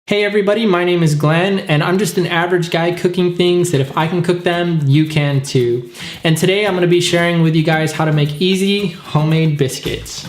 Hey everybody, my name is Glenn, and I'm just an average guy cooking things that if I can cook them, you can too. And today I'm going to be sharing with you guys how to make easy homemade biscuits.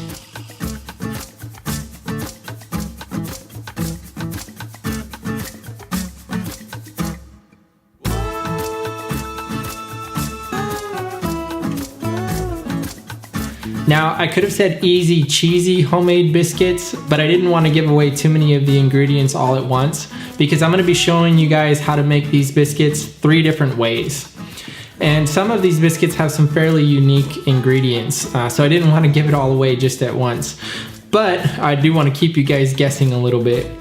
Now, I could have said easy, cheesy homemade biscuits, but I didn't want to give away too many of the ingredients all at once because I'm going to be showing you guys how to make these biscuits 3 different ways. And some of these biscuits have some fairly unique ingredients, so I didn't want to give it all away just at once. But I do want to keep you guys guessing a little bit.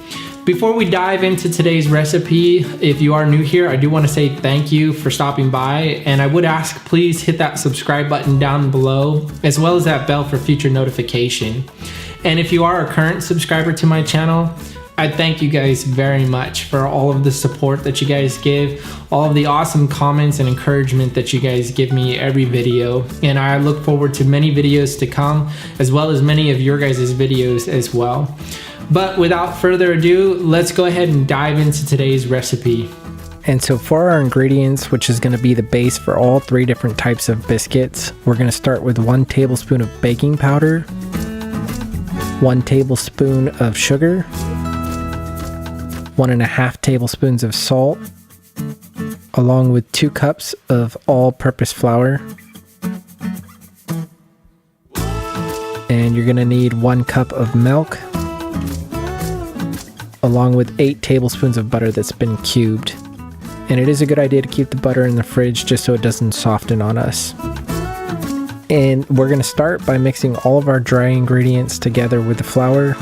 Before we dive into today's recipe, if you are new here, I do want to say thank you for stopping by, and I would ask please hit that subscribe button down below as well as that bell for future notification. And if you are a current subscriber to my channel, I thank you guys very much for all of the support that you guys give, all of the awesome comments and encouragement that you guys give me every video, and I look forward to many videos to come as well as many of your guys' videos as well. But without further ado, let's go ahead and dive into today's recipe. And so for our ingredients, which is going to be the base for all 3 different types of biscuits, we're going to start with 1 tablespoon of baking powder, 1 tablespoon of sugar, 1.5 tablespoons of salt, along with 2 cups of all-purpose flour. And you're going to need 1 cup of milk, along with 8 tablespoons of butter that's been cubed. And it is a good idea to keep the butter in the fridge just so it doesn't soften on us. And we're going to start by mixing all of our dry ingredients together with the flour.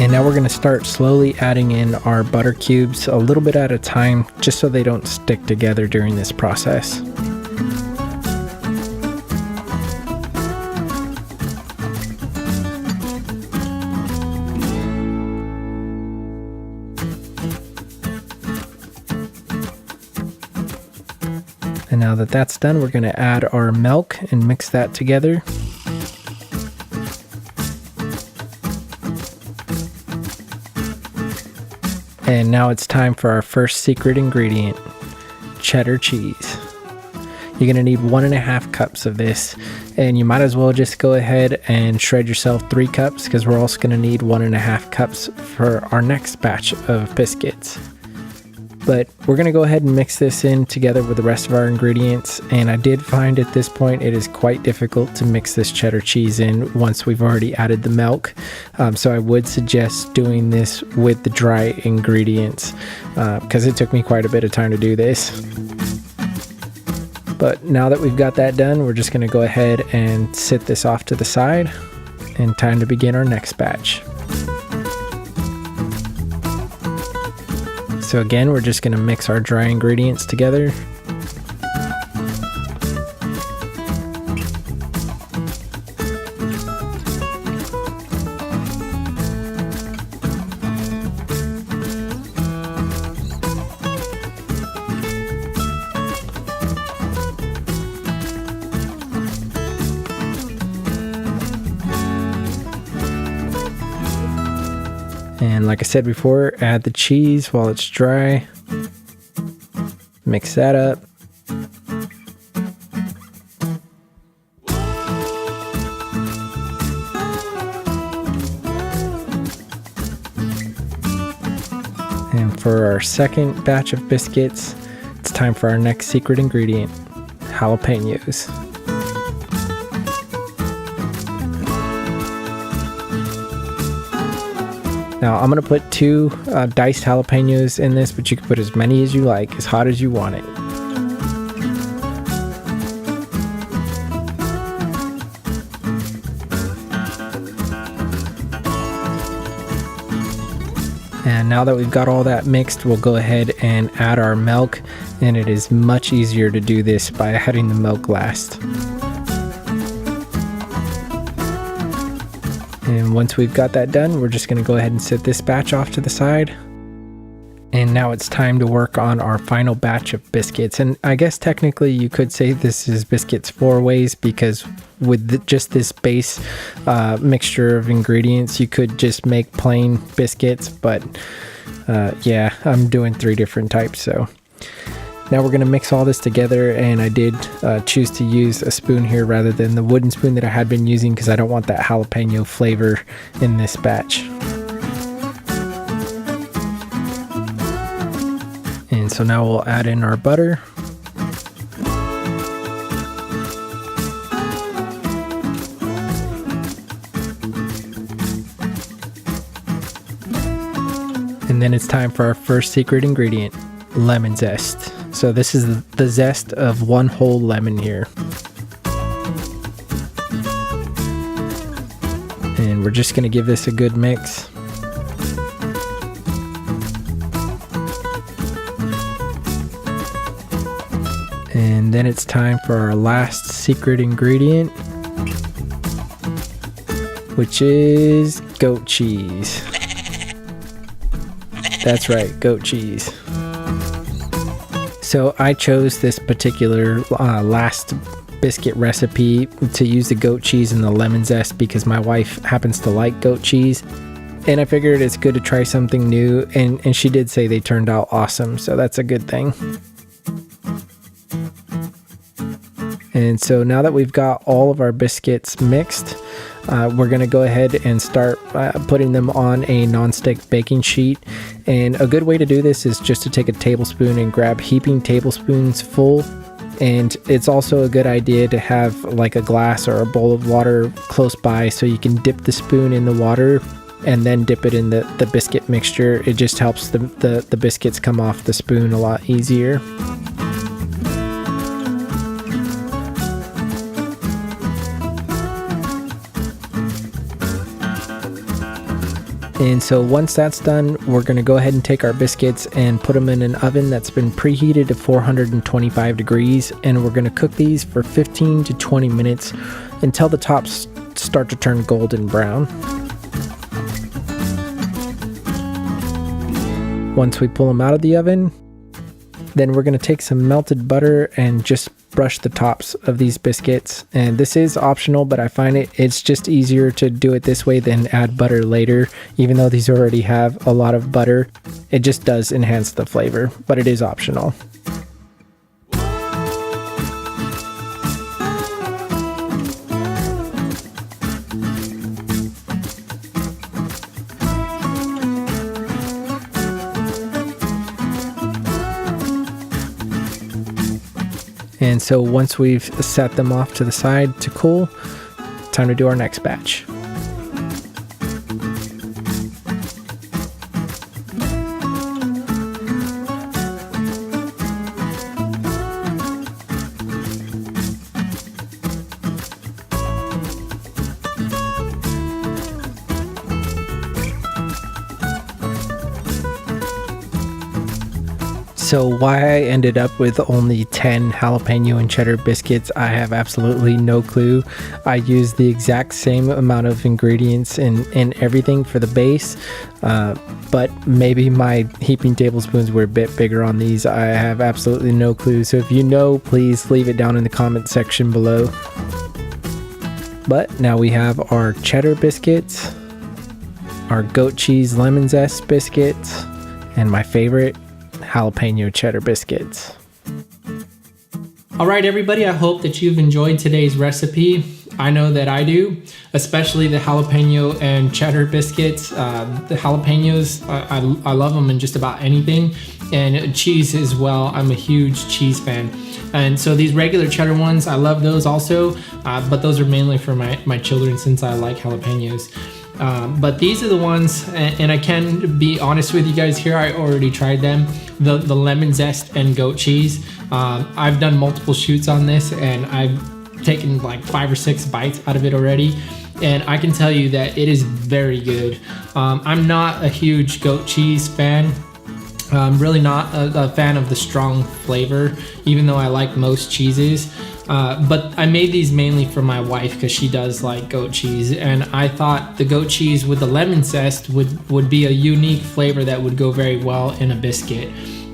And now we're going to start slowly adding in our butter cubes a little bit at a time, just so they don't stick together during this process. And now that that's done, we're going to add our milk and mix that together. And now it's time for our first secret ingredient, cheddar cheese. You're going to need 1.5 cups of this, and you might as well just go ahead and shred yourself 3 cups because we're also going to need 1.5 cups for our next batch of biscuits. But we're going to go ahead and mix this in together with the rest of our ingredients, and I did find at this point it is quite difficult to mix this cheddar cheese in once we've already added the milk. So I would suggest doing this with the dry ingredients because it took me quite a bit of time to do this. But now that we've got that done, we're just going to go ahead and sit this off to the side, and time to begin our next batch. So again, we're just going to mix our dry ingredients together. And like I said before, add the cheese while it's dry. Mix that up. And for our second batch of biscuits, it's time for our next secret ingredient, jalapenos. Now I'm going to put 2 diced jalapenos in this, but you can put as many as you like, as hot as you want it. And now that we've got all that mixed, we'll go ahead and add our milk, and it is much easier to do this by adding the milk last. And once we've got that done, we're just going to go ahead and set this batch off to the side. And now it's time to work on our final batch of biscuits. And I guess technically you could say this is biscuits 4 ways, because with just this base mixture of ingredients, you could just make plain biscuits. But yeah, I'm doing 3 different types. So now we're going to mix all this together, and I did choose to use a spoon here rather than the wooden spoon that I had been using, because I don't want that jalapeno flavor in this batch. And so now we'll add in our butter. And then it's time for our first secret ingredient, lemon zest. So this is the zest of 1 whole lemon here. And we're just going to give this a good mix. And then it's time for our last secret ingredient, which is goat cheese. That's right, goat cheese. So I chose this particular last biscuit recipe to use the goat cheese and the lemon zest because my wife happens to like goat cheese. And I figured it's good to try something new, and she did say they turned out awesome, so that's a good thing. And so now that we've got all of our biscuits mixed, we're going to go ahead and start putting them on a non-stick baking sheet. And a good way to do this is just to take a tablespoon and grab heaping tablespoons full. And it's also a good idea to have like a glass or a bowl of water close by so you can dip the spoon in the water and then dip it in the biscuit mixture. It just helps the biscuits come off the spoon a lot easier. And so once that's done, we're going to go ahead and take our biscuits and put them in an oven that's been preheated to 425 degrees. And we're going to cook these for 15 to 20 minutes until the tops start to turn golden brown. Once we pull them out of the oven, then we're going to take some melted butter and just brush the tops of these biscuits. And this is optional, but I find it's just easier to do it this way than add butter later. Even though these already have a lot of butter, it just does enhance the flavor, but it is optional. And so once we've set them off to the side to cool, time to do our next batch. So why I ended up with only 10 jalapeno and cheddar biscuits, I have absolutely no clue. I used the exact same amount of ingredients in everything for the base, but maybe my heaping tablespoons were a bit bigger on these. I have absolutely no clue. So if you know, please leave it down in the comment section below. But now we have our cheddar biscuits, our goat cheese lemon zest biscuits, and my favorite, jalapeno cheddar biscuits. All right, everybody, I hope that you've enjoyed today's recipe. I know that I do, especially the jalapeno and cheddar biscuits. The jalapenos, I love them in just about anything, and cheese as well. I'm a huge cheese fan. And so these regular cheddar ones, I love those also, but those are mainly for my children since I like jalapenos. But these are the ones, and I can be honest with you guys here, I already tried them, the lemon zest and goat cheese. I've done multiple shoots on this, and I've taken like 5 or 6 bites out of it already, and I can tell you that it is very good. I'm not a huge goat cheese fan. I'm really not a fan of the strong flavor, even though I like most cheeses. But I made these mainly for my wife because she does like goat cheese, and I thought the goat cheese with the lemon zest would be a unique flavor that would go very well in a biscuit.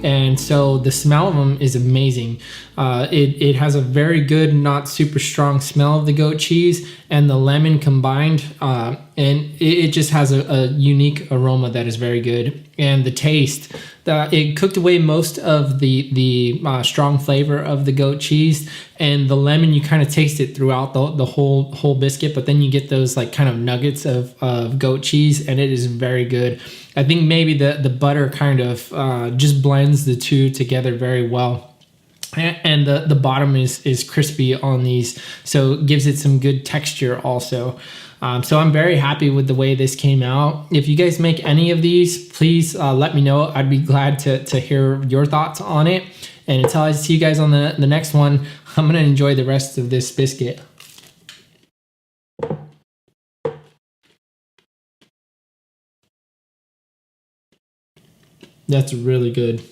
And so the smell of them is amazing. It has a very good, not super strong smell of the goat cheese and the lemon combined, and it just has a unique aroma that is very good. And the taste, it cooked away most of the strong flavor of the goat cheese, and the lemon, you kind of taste it throughout the whole biscuit, but then you get those like kind of nuggets of goat cheese, and it is very good. I think maybe the butter kind of just blends the two together very well. And the bottom is crispy on these, so it gives it some good texture also. So I'm very happy with the way this came out. If you guys make any of these, please let me know. I'd be glad to hear your thoughts on it. And until I see you guys on the next one, I'm gonna enjoy the rest of this biscuit. That's really good.